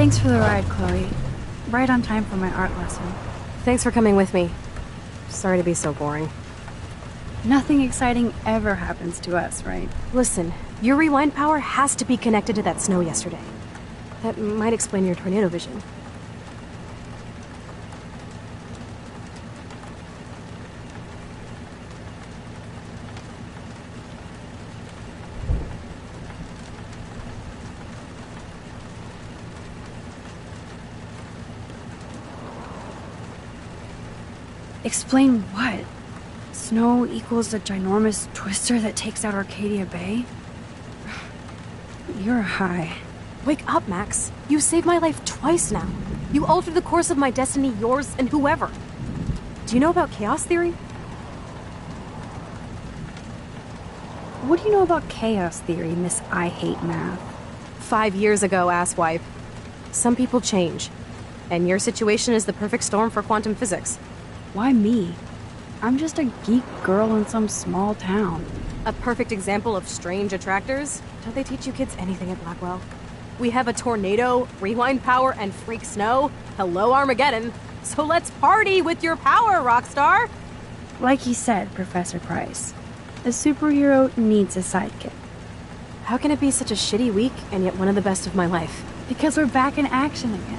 Thanks for the ride, Chloe. Right on time for my art lesson. Thanks for coming with me. Sorry to be so boring. Nothing exciting ever happens to us, right? Listen, your rewind power has to be connected to that snow yesterday. That might explain your tornado vision. Explain what? Snow equals the ginormous twister that takes out Arcadia Bay? You're high. Wake up, Max. You saved my life twice now. You altered the course of my destiny, yours, and whoever. Do you know about chaos theory? What do you know about chaos theory, Miss I Hate Math? 5 years ago, asswipe. Some people change. And your situation is the perfect storm for quantum physics. Why me? I'm just a geek girl in some small town. A perfect example of strange attractors? Don't they teach you kids anything at Blackwell? We have a tornado, rewind power, and freak snow. Hello, Armageddon. So let's party with your power, Rockstar! Like he said, Professor Price, a superhero needs a sidekick. How can it be such a shitty week and yet one of the best of my life? Because we're back in action again.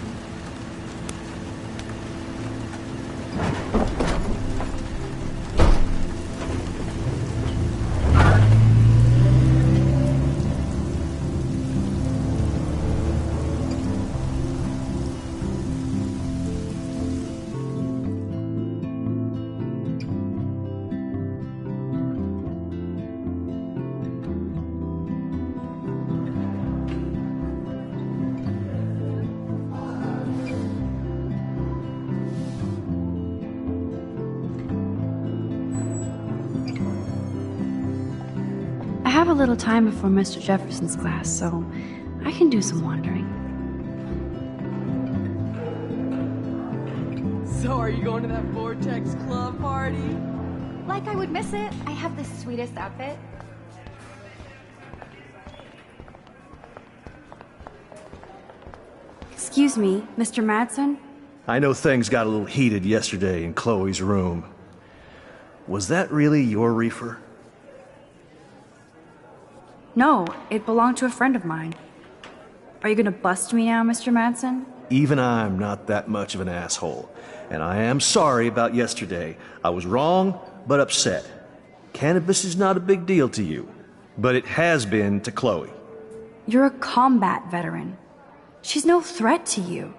I have a little time before Mr. Jefferson's class, so I can do some wandering. So are you going to that Vortex Club party? Like I would miss it. I have the sweetest outfit. Excuse me, Mr. Madsen? I know things got a little heated yesterday in Chloe's room. Was that really your reefer? No, it belonged to a friend of mine. Are you gonna bust me now, Mr. Madsen? Even I'm not that much of an asshole. And I am sorry about yesterday. I was wrong, but upset. Cannabis is not a big deal to you, but it has been to Chloe. You're a combat veteran. She's no threat to you.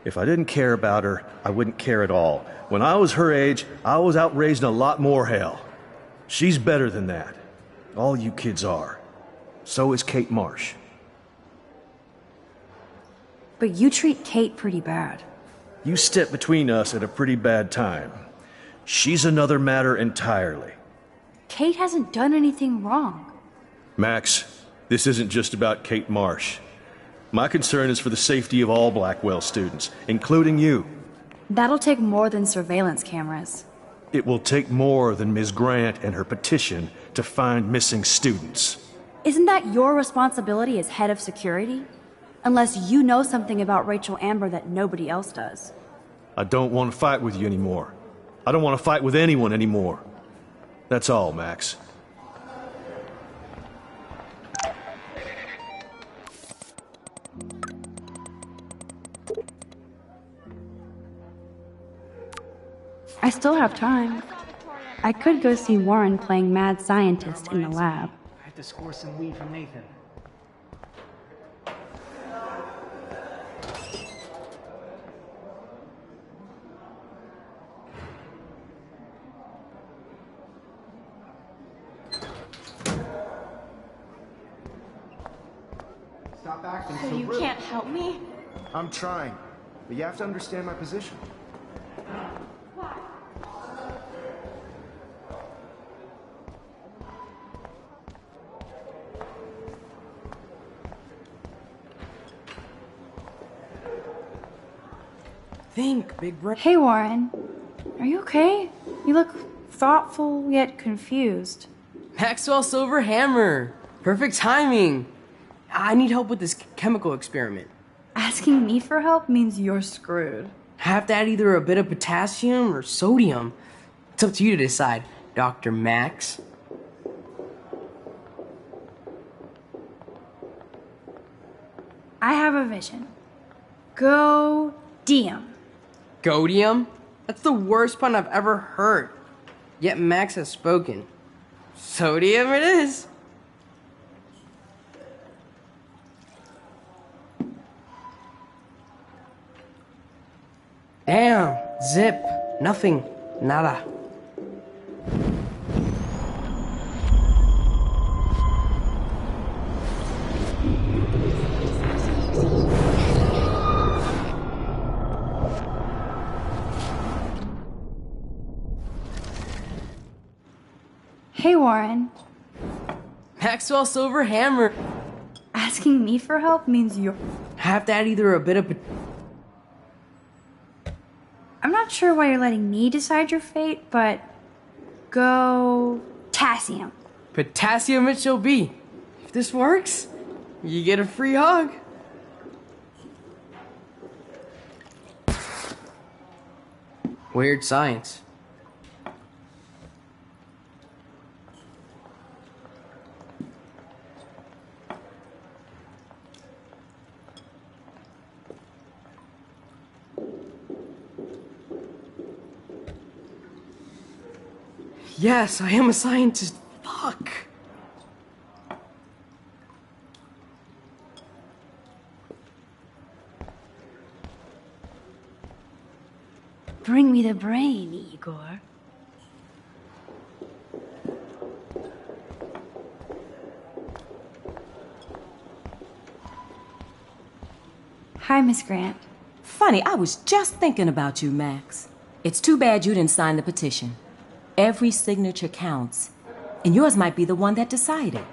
If I didn't care about her, I wouldn't care at all. When I was her age, I was out raising a lot more hell. She's better than that. All you kids are. So is Kate Marsh. But you treat Kate pretty bad. You stepped between us at a pretty bad time. She's another matter entirely. Kate hasn't done anything wrong. Max, this isn't just about Kate Marsh. My concern is for the safety of all Blackwell students, including you. That'll take more than surveillance cameras. It will take more than Ms. Grant and her petition to find missing students. Isn't that your responsibility as head of security? Unless you know something about Rachel Amber that nobody else does. I don't want to fight with you anymore. I don't want to fight with anyone anymore. That's all, Max. I still have time. I could go see Warren playing mad scientist in the lab. I have to score some weed from Nathan. Stop acting So you can't help me? I'm trying, but you have to understand my position. Think, big bro. Hey, Warren. Are you okay? You look thoughtful yet confused. Maxwell Silver Hammer. Perfect timing. I need help with this chemical experiment. Asking me for help means you're screwed. Have to add either a bit of potassium or sodium. It's up to you to decide, Dr. Max. I have a vision. Go Diem. Godium? That's the worst pun I've ever heard. Yet Max has spoken. Sodium it is. Damn, zip, nothing, nada. Hey, Warren. Maxwell Silver Hammer. Asking me for help means you're... Have to add either a bit of I'm not sure why you're letting me decide your fate, but... Go... Potassium. potassium it shall be. If this works, you get a free hug. Weird science. Yes, I am a scientist. Fuck. Bring me the brain, Igor. Hi, Miss Grant. Funny, I was just thinking about you, Max. It's too bad you didn't sign the petition. Every signature counts, and yours might be the one that decided.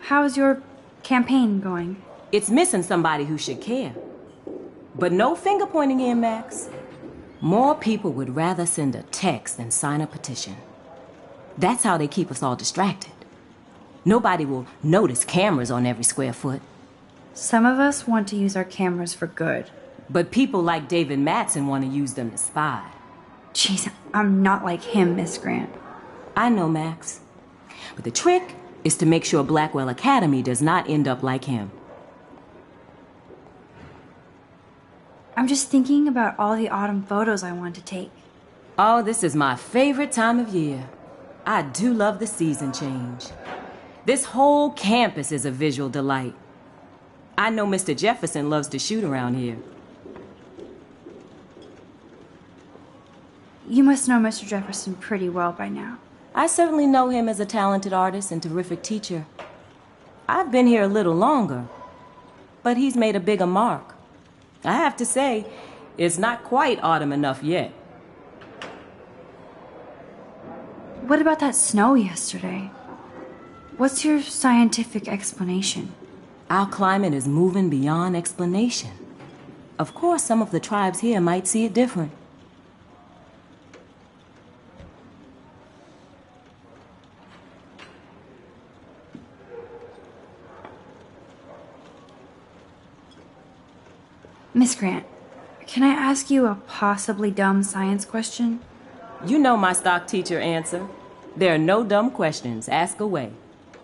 How's your campaign going? It's missing somebody who should care. But no finger pointing here, Max. More people would rather send a text than sign a petition. That's how they keep us all distracted. Nobody will notice cameras on every square foot. Some of us want to use our cameras for good. But people like David Mattson want to use them to spy. Jeez, I'm not like him, Miss Grant. I know, Max. But the trick is to make sure Blackwell Academy does not end up like him. I'm just thinking about all the autumn photos I want to take. Oh, this is my favorite time of year. I do love the season change. This whole campus is a visual delight. I know Mr. Jefferson loves to shoot around here. You must know Mr. Jefferson pretty well by now. I certainly know him as a talented artist and terrific teacher. I've been here a little longer, but he's made a bigger mark. I have to say, it's not quite autumn enough yet. What about that snow yesterday? What's your scientific explanation? Our climate is moving beyond explanation. Of course, some of the tribes here might see it different. Miss Grant, can I ask you a possibly dumb science question? You know my stock teacher answer. There are no dumb questions. Ask away.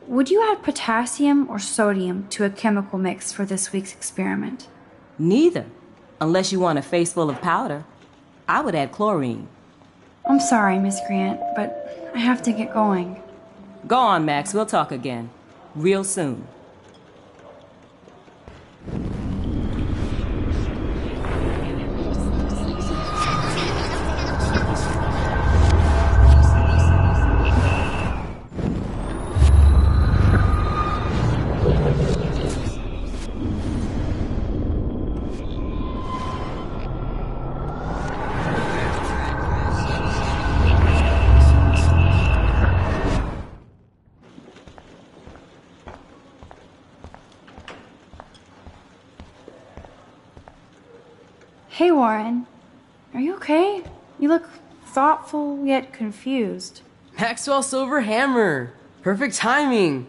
Would you add potassium or sodium to a chemical mix for this week's experiment? Neither, unless you want a face full of powder. I would add chlorine. I'm sorry, Miss Grant, but I have to get going. Go on, Max. We'll talk again. Real soon. Hey, Warren. Are you okay? You look thoughtful yet confused. Maxwell Silver Hammer. Perfect timing.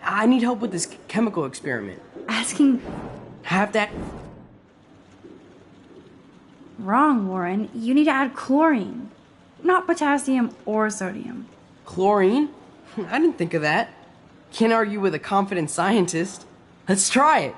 I need help with this chemical experiment. Asking Have that. wrong, Warren. You need to add chlorine, not potassium or sodium. Chlorine? I didn't think of that. Can't argue with a confident scientist. Let's try it.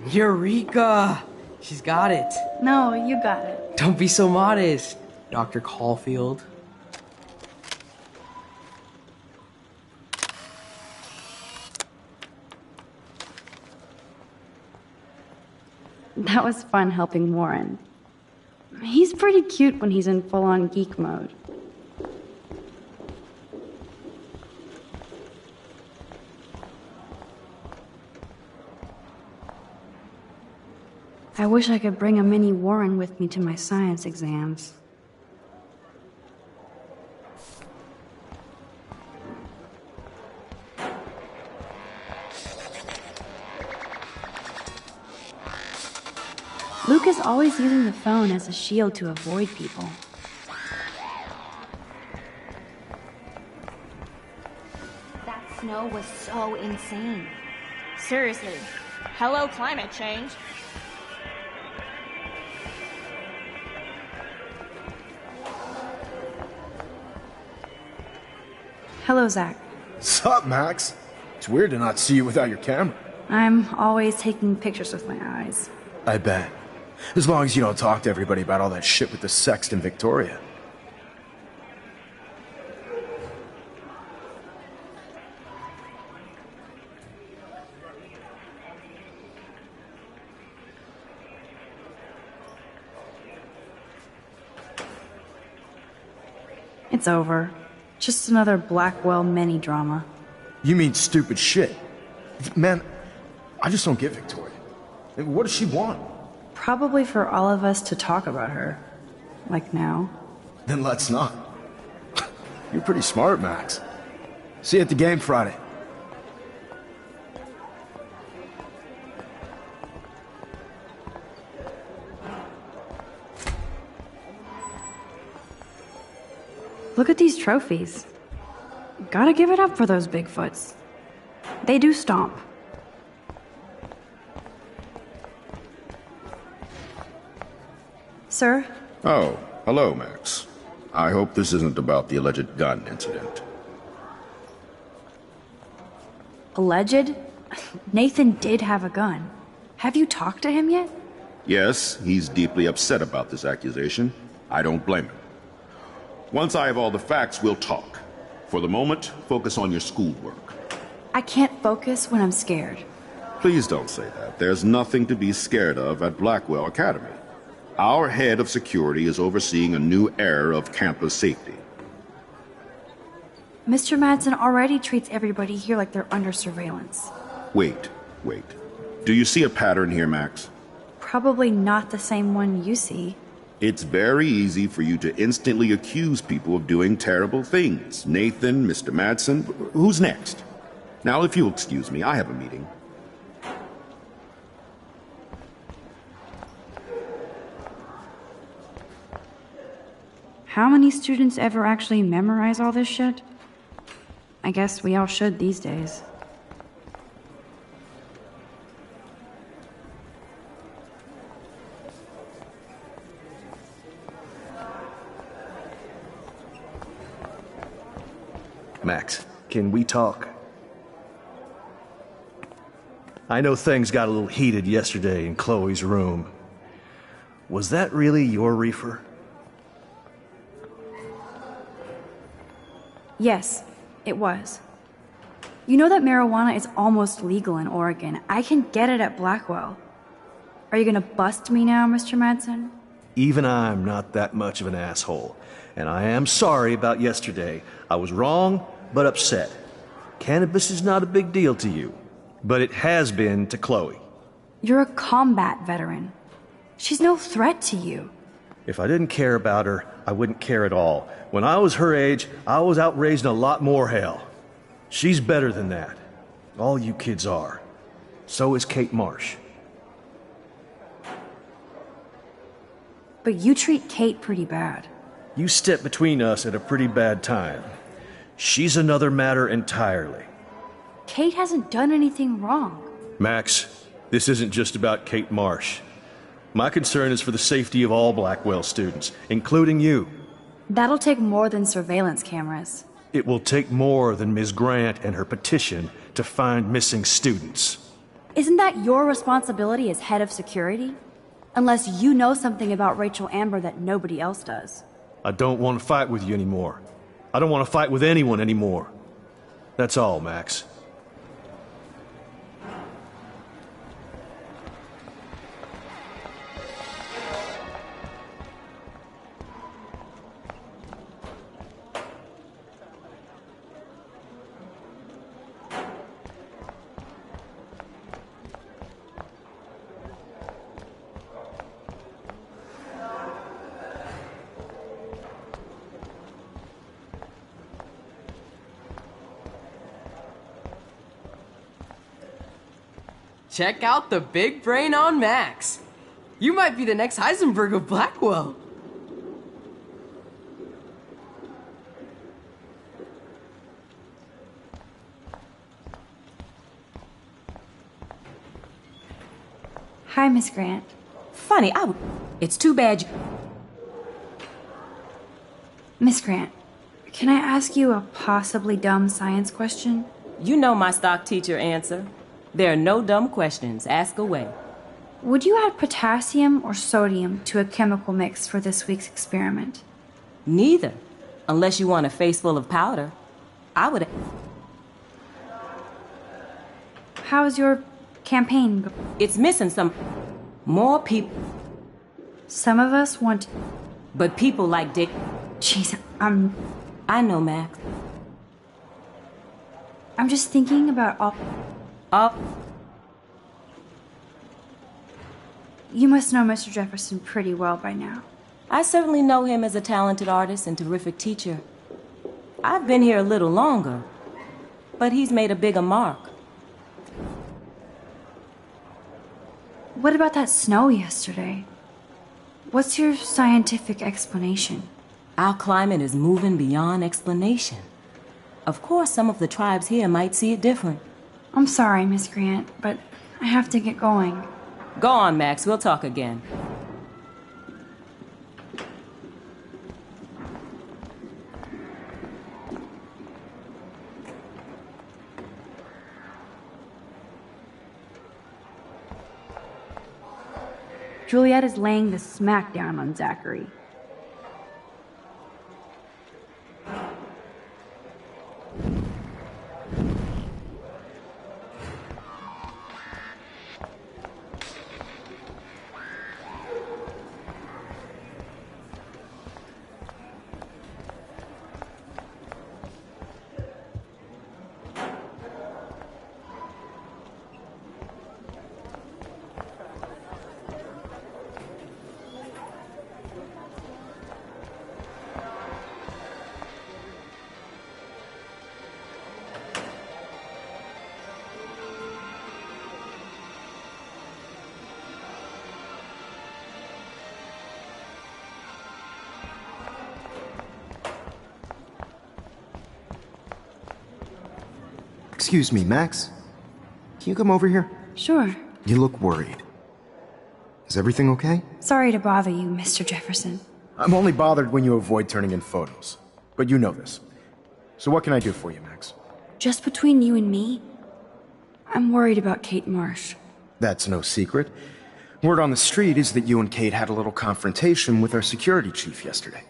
Eureka! She's got it. No, you got it. Don't be so modest, Dr. Caulfield. That was fun helping Warren. He's pretty cute when he's in full-on geek mode. I wish I could bring a mini Warren with me to my science exams. Luke is always using the phone as a shield to avoid people. That snow was so insane. Seriously. Hello, climate change. Hello, Zach. Sup, Max? It's weird to not see you without your camera. I'm always taking pictures with my eyes. I bet. As long as you don't talk to everybody about all that shit with the sext in Victoria. It's over. Just another Blackwell mini-drama. You mean stupid shit. Man, I just don't get Victoria. What does she want? Probably for all of us to talk about her. Like now. Then let's not. You're pretty smart, Max. See you at the game Friday. Look at these trophies. Gotta give it up for those Bigfoots. They do stomp. Sir? Oh, hello, Max. I hope this isn't about the alleged gun incident. Alleged? Nathan did have a gun. Have you talked to him yet? Yes, he's deeply upset about this accusation. I don't blame him. Once I have all the facts, we'll talk. For the moment, focus on your schoolwork. I can't focus when I'm scared. Please don't say that. There's nothing to be scared of at Blackwell Academy. Our head of security is overseeing a new era of campus safety. Mr. Madsen already treats everybody here like they're under surveillance. Wait. Do you see a pattern here, Max? Probably not the same one you see. It's very easy for you to instantly accuse people of doing terrible things. Nathan, Mr. Madsen, who's next? Now, if you'll excuse me, I have a meeting. How many students ever actually memorize all this shit? I guess we all should these days. Max, can we talk? I know things got a little heated yesterday in Chloe's room. Was that really your reefer? Yes, it was. You know that marijuana is almost legal in Oregon. I can get it at Blackwell. Are you gonna bust me now, Mr. Madsen? Even I'm not that much of an asshole. And I am sorry about yesterday. I was wrong, but upset. Cannabis is not a big deal to you, but it has been to Chloe. You're a combat veteran. She's no threat to you. If I didn't care about her, I wouldn't care at all. When I was her age, I was out raising a lot more hell. She's better than that. All you kids are. So is Kate Marsh. But you treat Kate pretty bad. You stepped between us at a pretty bad time. She's another matter entirely. Kate hasn't done anything wrong. Max, this isn't just about Kate Marsh. My concern is for the safety of all Blackwell students, including you. That'll take more than surveillance cameras. It will take more than Ms. Grant and her petition to find missing students. Isn't that your responsibility as head of security? Unless you know something about Rachel Amber that nobody else does. I don't want to fight with you anymore. I don't want to fight with anyone anymore. That's all, Max. Check out the big brain on Max. You might be the next Heisenberg of Blackwell. Hi, Miss Grant. Funny, it's too bad you... Miss Grant, can I ask you a possibly dumb science question? You know my stock teacher answer. There are no dumb questions. Ask away. Would you add potassium or sodium to a chemical mix for this week's experiment? Neither. Unless you want a face full of powder. I would... How's your campaign? It's missing some... more people. Some of us want... But people like Dick... Jeez, I know, Max. I'm just thinking about all... You must know Mr. Jefferson pretty well by now. I certainly know him as a talented artist and terrific teacher. I've been here a little longer, but he's made a bigger mark. What about that snow yesterday? What's your scientific explanation? Our climate is moving beyond explanation. Of course, some of the tribes here might see it different. I'm sorry, Miss Grant, but I have to get going. Go on, Max. We'll talk again. Juliet is laying the smack down on Zachary. Excuse me, Max. Can you come over here? Sure. You look worried. Is everything okay? Sorry to bother you, Mr. Jefferson. I'm only bothered when you avoid turning in photos. But you know this. So what can I do for you, Max? Just between you and me, I'm worried about Kate Marsh. That's no secret. Word on the street is that you and Kate had a little confrontation with our security chief yesterday.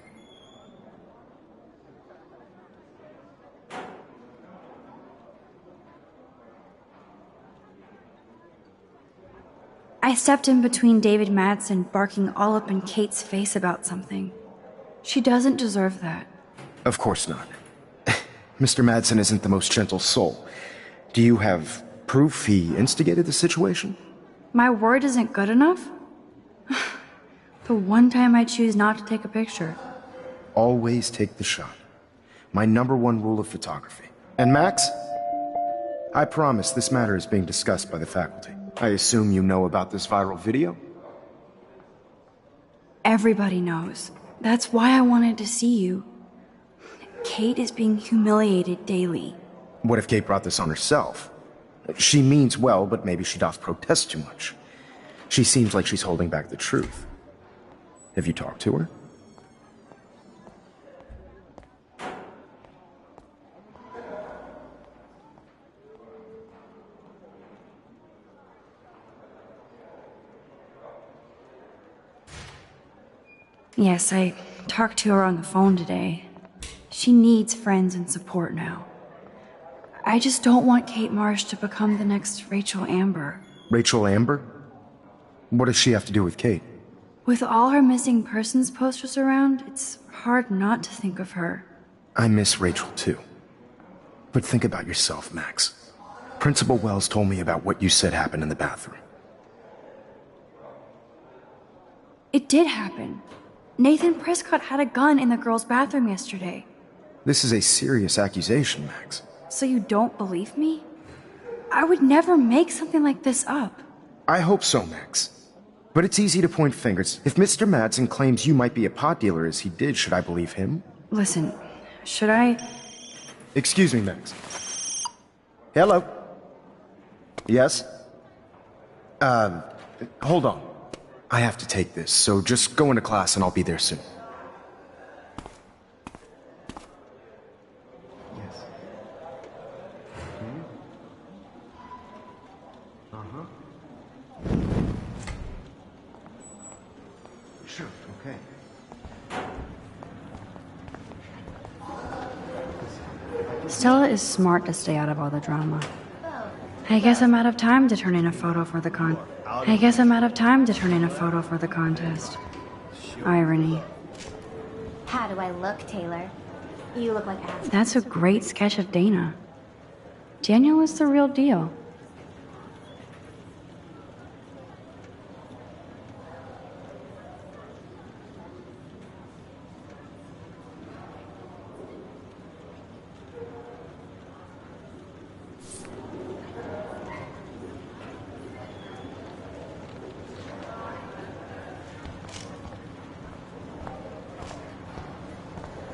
I stepped in between David Madsen barking all up in Kate's face about something. She doesn't deserve that. Of course not. Mr. Madsen isn't the most gentle soul. Do you have proof he instigated the situation? My word isn't good enough? The one time I choose not to take a picture. Always take the shot. My #1 rule of photography. And Max, I promise this matter is being discussed by the faculty. I assume you know about this viral video? Everybody knows. That's why I wanted to see you. Kate is being humiliated daily. What if Kate brought this on herself? She means well, but maybe she doth protest too much. She seems like she's holding back the truth. Have you talked to her? Yes, I talked to her on the phone today. She needs friends and support now. I just don't want Kate Marsh to become the next Rachel Amber. Rachel Amber? What does she have to do with Kate? With all her missing persons posters around, it's hard not to think of her. I miss Rachel too. But think about yourself, Max. Principal Wells told me about what you said happened in the bathroom. It did happen. Nathan Prescott had a gun in the girls' bathroom yesterday. This is a serious accusation, Max. So you don't believe me? I would never make something like this up. I hope so, Max. But it's easy to point fingers. If Mr. Madsen claims you might be a pot dealer as he did, should I believe him? Listen, should I... Excuse me, Max. Hello? Yes? Hold on. I have to take this, so just go into class and I'll be there soon. Yes. Sure, okay. Stella is smart to stay out of all the drama. I guess I'm out of time to turn in a photo for the contest. Irony. How do I look, Taylor? You look like ass. That's a great sketch of Dana. Daniel is the real deal.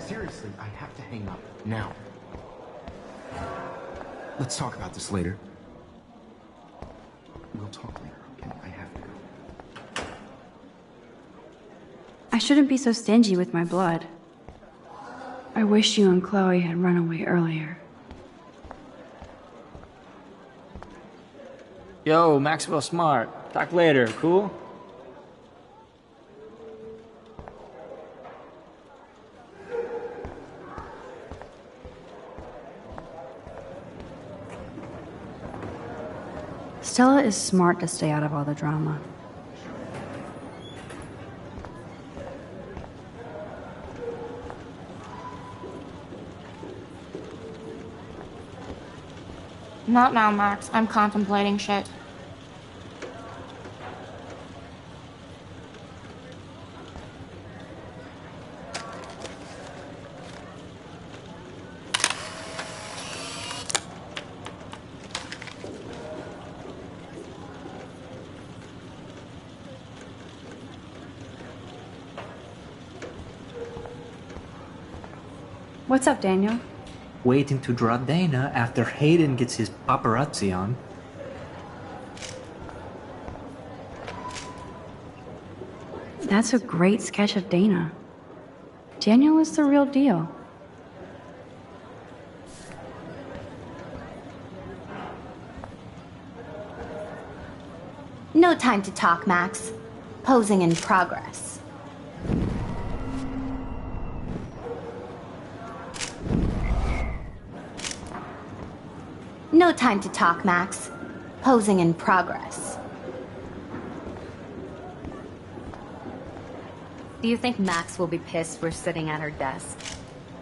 Seriously, I have to hang up now. Let's talk about this later. We'll talk later, okay? I have to go. I shouldn't be so stingy with my blood. I wish you and Chloe had run away earlier. Yo, Maxwell Smart. Talk later, cool? Stella is smart to stay out of all the drama. Not now, Max. I'm contemplating shit. What's up, Daniel? Waiting to draw Dana after Hayden gets his paparazzi on. That's a great sketch of Dana. Daniel is the real deal. No time to talk, Max. Posing in progress. No time to talk, Max. Posing in progress. Do you think Max will be pissed we're sitting at her desk?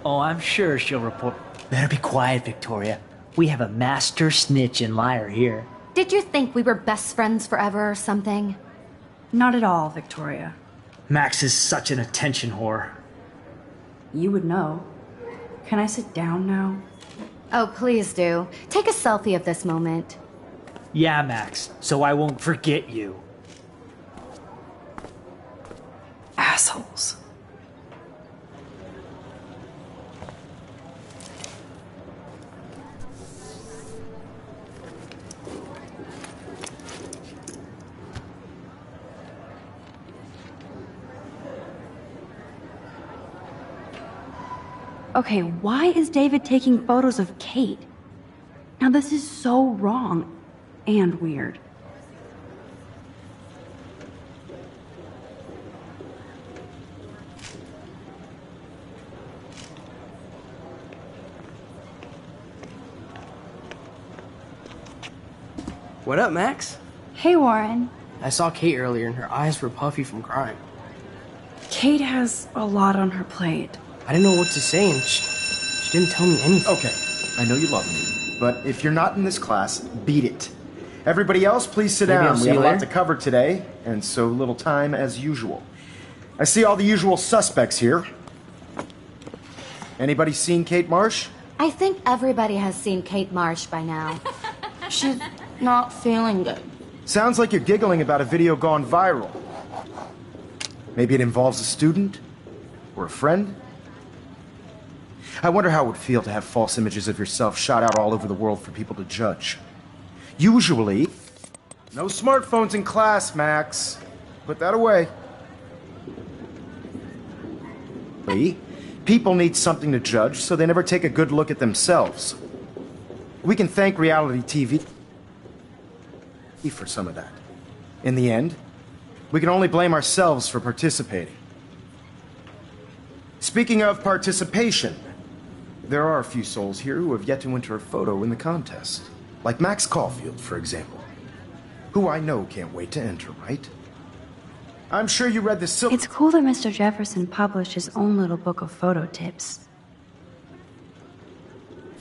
Oh, I'm sure she'll report. Better be quiet, Victoria. We have a master snitch and liar here. Did you think we were best friends forever or something? Not at all, Victoria. Max is such an attention whore. You would know. Can I sit down now? Oh, please do. Take a selfie of this moment. Yeah, Max, so I won't forget you. Assholes. Okay, why is David taking photos of Kate? Now this is so wrong and weird. What up, Max? Hey, Warren. I saw Kate earlier and her eyes were puffy from crying. Kate has a lot on her plate. I didn't know what to say and she didn't tell me anything. Okay, I know you love me, but if you're not in this class, beat it. Everybody else, please sit Maybe down. I'll We see have a you lot later. to cover today, and so little time as usual. I see all the usual suspects here. Anybody seen Kate Marsh? I think everybody has seen Kate Marsh by now. She's not feeling good. Sounds like you're giggling about a video gone viral. Maybe it involves a student? Or a friend? I wonder how it would feel to have false images of yourself shot out all over the world for people to judge. Usually, no smartphones in class, Max. Put that away. People need something to judge, so they never take a good look at themselves. We can thank reality TV for some of that. In the end, we can only blame ourselves for participating. Speaking of participation, there are a few souls here who have yet to enter a photo in the contest. Like Max Caulfield, for example. Who I know can't wait to enter, right? I'm sure you read the It's cool that Mr. Jefferson published his own little book of photo tips.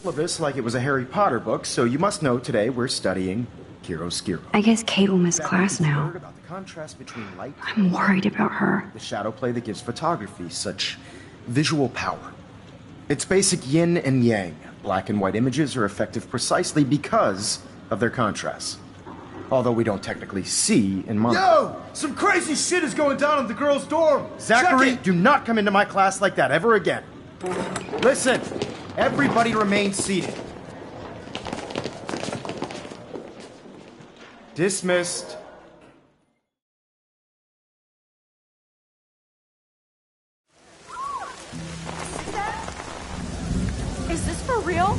syllabus like it was a Harry Potter book, so you must know today we're studying chiaroscuro. I guess Kate will miss class now. About the contrast between light I'm worried about her. the shadow play that gives photography such visual power. It's basic yin and yang. Black and white images are effective precisely because of their contrast. Although we don't technically see in mono. Yo! Some crazy shit is going down in the girls' dorm! Zachary, Check it! do not come into my class like that ever again. Listen, everybody remain seated. Dismissed. Is this for real?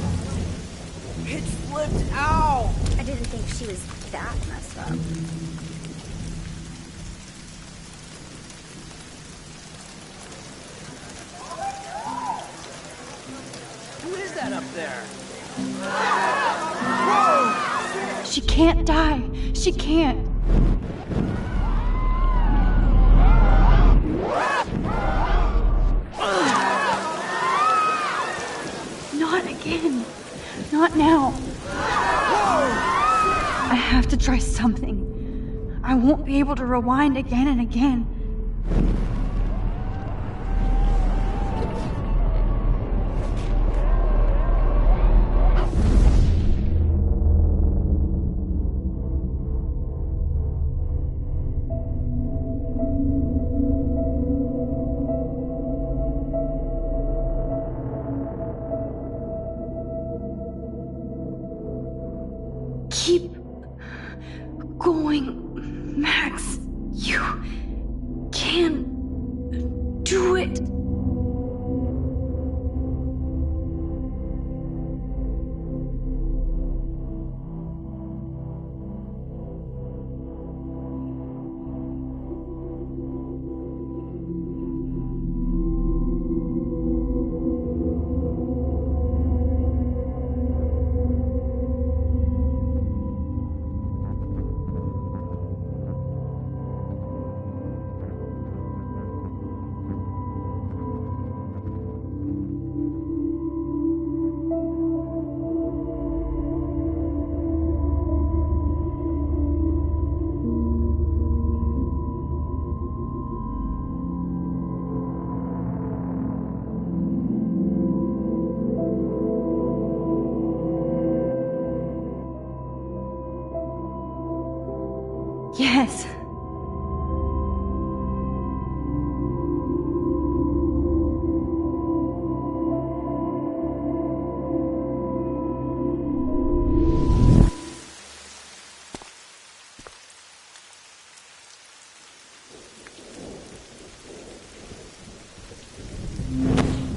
It flipped out! I didn't think she was that messed up. Who is that up there? She can't die. She can't. Not again. Not now. I have to try something. I won't be able to rewind again and again. Keep going, Max. You can do it. Yes.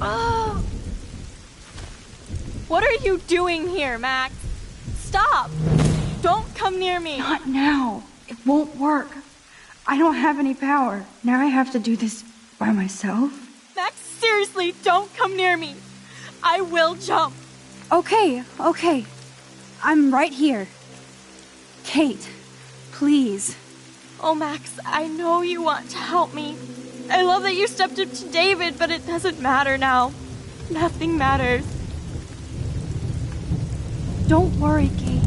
Oh, What are you doing here, Max? Stop! Don't come near me! Not now. It won't work. I don't have any power. Now I have to do this by myself. Max, seriously, don't come near me. I will jump. Okay. I'm right here. Kate, please. Oh, Max, I know you want to help me. I love that you stepped up to David, but it doesn't matter now. Nothing matters. Don't worry, Kate.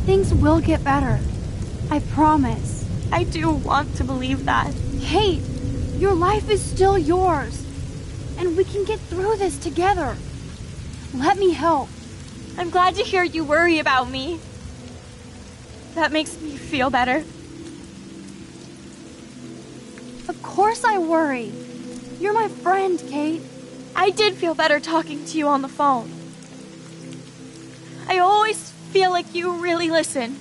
Things will get better. I promise. I do want to believe that. Kate, your life is still yours. And we can get through this together. Let me help. I'm glad to hear you worry about me. That makes me feel better. Of course I worry. You're my friend, Kate. I did feel better talking to you on the phone. I always feel like you really listen.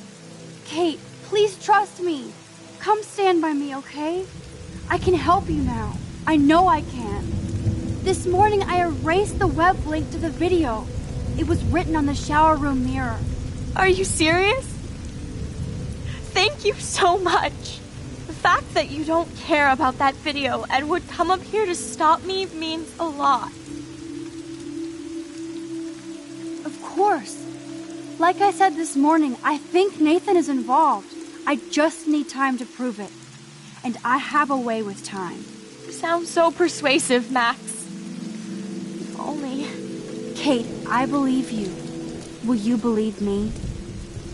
Kate, please trust me. Come stand by me, okay? I can help you now. I know I can. This morning I erased the web link to the video. It was written on the shower room mirror. Are you serious? Thank you so much. The fact that you don't care about that video and would come up here to stop me means a lot. Of course. Like I said this morning, I think Nathan is involved. I just need time to prove it. And I have a way with time. You sound so persuasive, Max. If only... Kate, I believe you. Will you believe me?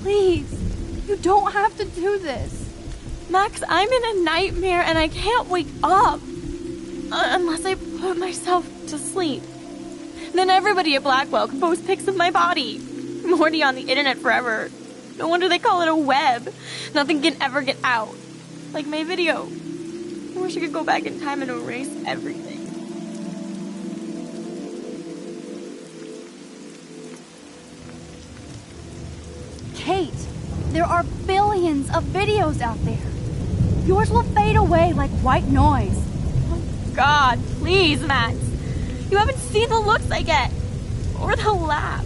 Please, you don't have to do this. Max, I'm in a nightmare and I can't wake up. Unless I put myself to sleep. Then everybody at Blackwell can post pics of my body. I'm already on the internet forever. No wonder they call it a web. Nothing can ever get out. Like my video. I wish I could go back in time and erase everything. Kate, there are billions of videos out there. Yours will fade away like white noise. Oh God, please, Max. You haven't seen the looks I get. Or the laugh.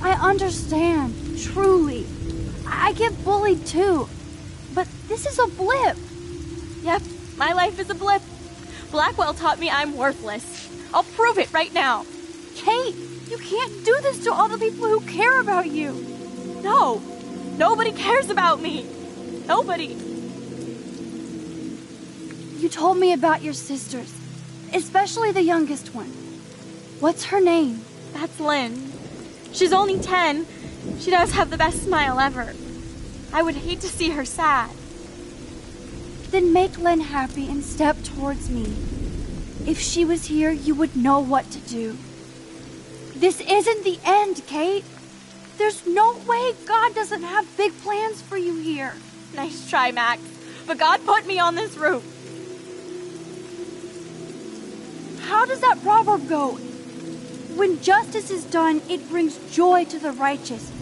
I understand, truly. I get bullied too. But this is a blip. Yep, my life is a blip. Blackwell taught me I'm worthless. I'll prove it right now. Kate, you can't do this to all the people who care about you. No, nobody cares about me. Nobody. You told me about your sisters, especially the youngest one. What's her name? That's Lynn. She's only 10. She does have the best smile ever. I would hate to see her sad. Then make Lynn happy and step towards me. If she was here, you would know what to do. This isn't the end, Kate. There's no way God doesn't have big plans for you here. Nice try, Max. But God put me on this roof. How does that proverb go? When justice is done, it brings joy to the righteous,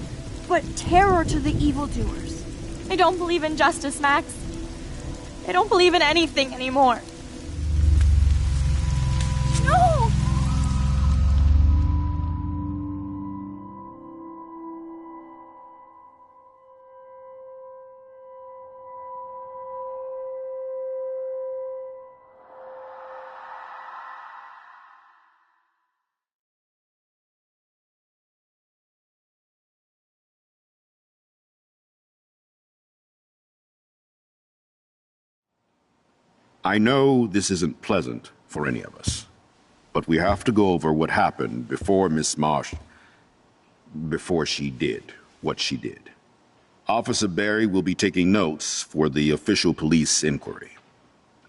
but terror to the evildoers. I don't believe in justice, Max. I don't believe in anything anymore. No! I know this isn't pleasant for any of us, but we have to go over what happened before Miss Marsh... before she did what she did. Officer Barry will be taking notes for the official police inquiry.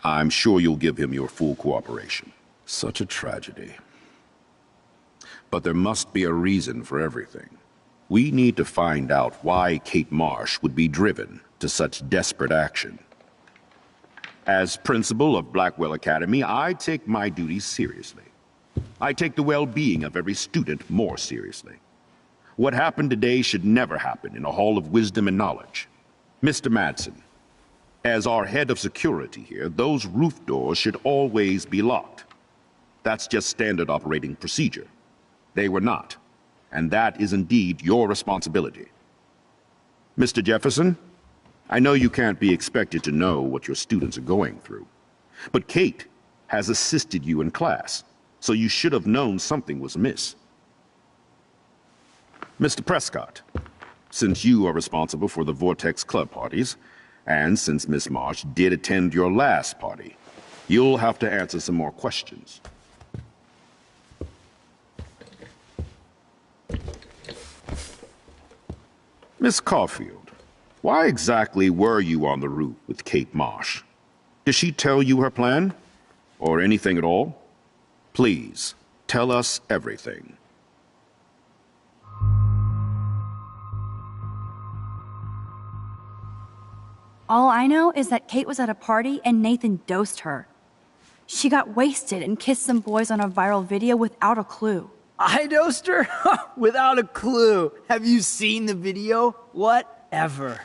I'm sure you'll give him your full cooperation. Such a tragedy. But there must be a reason for everything. We need to find out why Kate Marsh would be driven to such desperate action. As principal of Blackwell Academy, I take my duties seriously. I take the well-being of every student more seriously. What happened today should never happen in a hall of wisdom and knowledge. Mr. Madsen, as our head of security here, those roof doors should always be locked. That's just standard operating procedure. They were not. and that is indeed your responsibility. Mr. Jefferson, I know you can't be expected to know what your students are going through, but Kate has assisted you in class, so you should have known something was amiss. Mr. Prescott, since you are responsible for the Vortex Club parties, and since Miss Marsh did attend your last party, you'll have to answer some more questions. Miss Caulfield, why exactly were you on the roof with Kate Marsh? Did she tell you her plan? Or anything at all? Please, tell us everything. All I know is that Kate was at a party and Nathan dosed her. She got wasted and kissed some boys on a viral video without a clue. I dosed her? Without a clue. Have you seen the video? Whatever.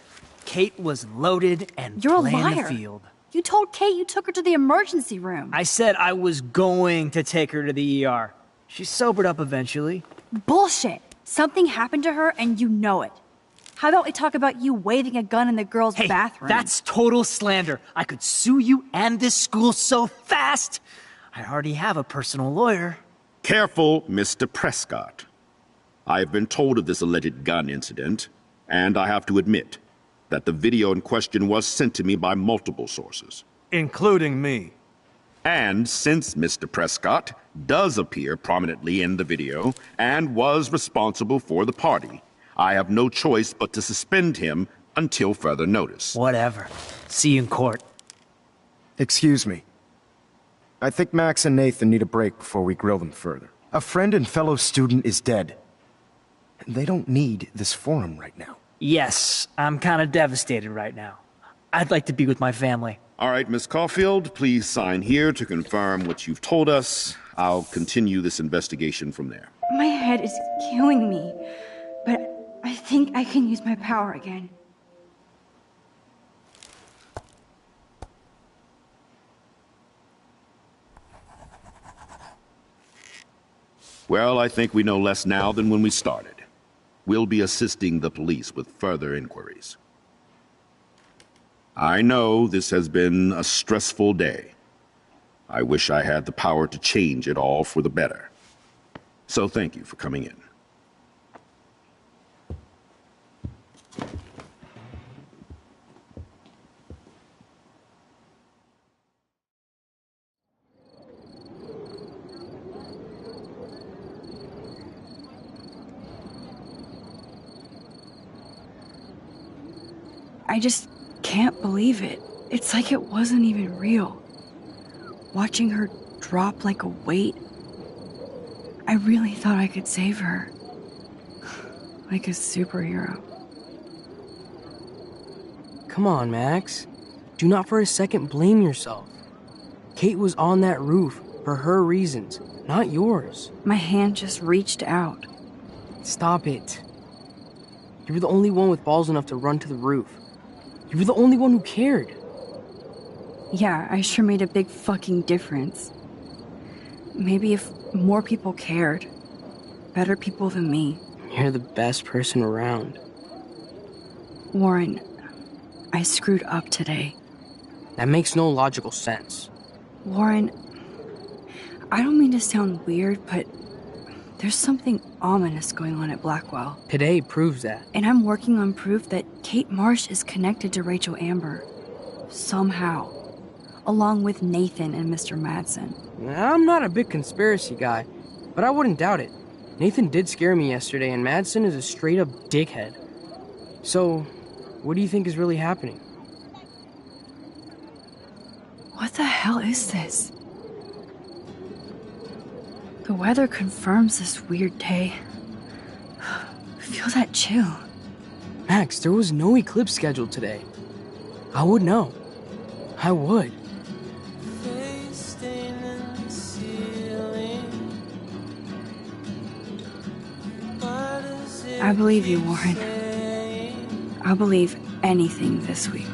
Kate was loaded and You're a playing liar. the field. You told Kate you took her to the emergency room. I said I was going to take her to the ER. She sobered up eventually. Bullshit. Something happened to her and you know it. How about we talk about you waving a gun in the girls' bathroom? That's total slander. I could sue you and this school so fast. I already have a personal lawyer. Careful, Mr. Prescott. I have been told of this alleged gun incident, and I have to admit that the video in question was sent to me by multiple sources. Including me. And since Mr. Prescott does appear prominently in the video and was responsible for the party, I have no choice but to suspend him until further notice. Whatever. See you in court. Excuse me. I think Max and Nathan need a break before we grill them further. A friend and fellow student is dead. They don't need this forum right now. Yes, I'm kind of devastated right now. I'd like to be with my family. All right, Miss Caulfield, please sign here to confirm what you've told us. I'll continue this investigation from there. My head is killing me, but I think I can use my power again. Well, I think we know less now than when we started. We'll be assisting the police with further inquiries. I know this has been a stressful day. I wish I had the power to change it all for the better. So thank you for coming in. I just can't believe it. It's like it wasn't even real. Watching her drop like a weight, I really thought I could save her. Like a superhero. Come on, Max. Do not for a second blame yourself. Kate was on that roof for her reasons, not yours. My hand just reached out. Stop it. You were the only one with balls enough to run to the roof. You were the only one who cared. Yeah, I sure made a big fucking difference. Maybe if more people cared, better people than me. You're the best person around. Warren, I screwed up today. That makes no logical sense. Warren, I don't mean to sound weird, but there's something ominous going on at Blackwell. Today proves that. And I'm working on proof that Kate Marsh is connected to Rachel Amber. Somehow. Along with Nathan and Mr. Madsen. I'm not a big conspiracy guy, but I wouldn't doubt it. Nathan did scare me yesterday, and Madsen is a straight-up dickhead. So, what do you think is really happening? What the hell is this? The weather confirms this weird day. Feel that chill. Max, there was no eclipse scheduled today. I would know. I would. I believe you, Warren. I'll believe anything this week.